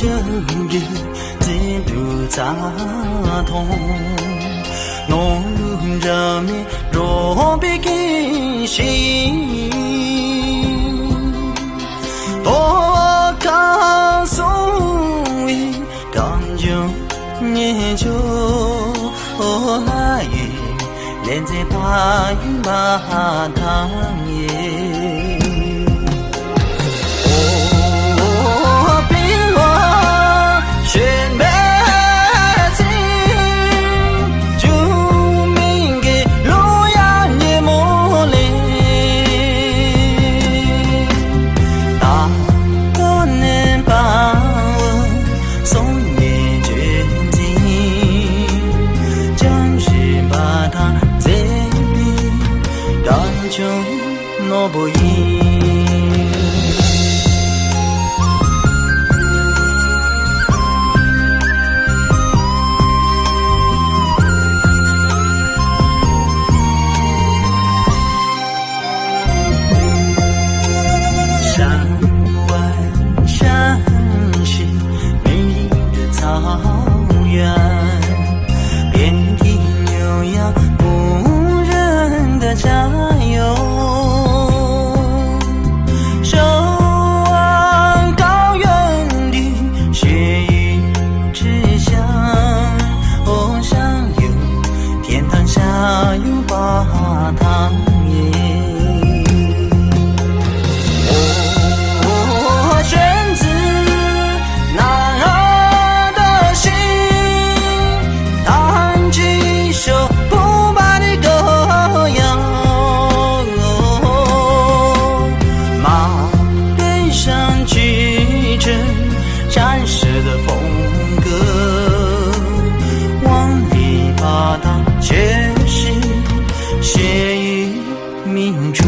这日几度杂痛，浓如热面若别给心，多看松尾感情念旧来连在大雨马汤耶。我不应山外山是美丽的草原，遍地牛羊牧人的家园。下有把汤耶，我选自男儿的心，弹起一首不败的歌谣。马背上骑着战士的风格，万里把它却是血雨明珠。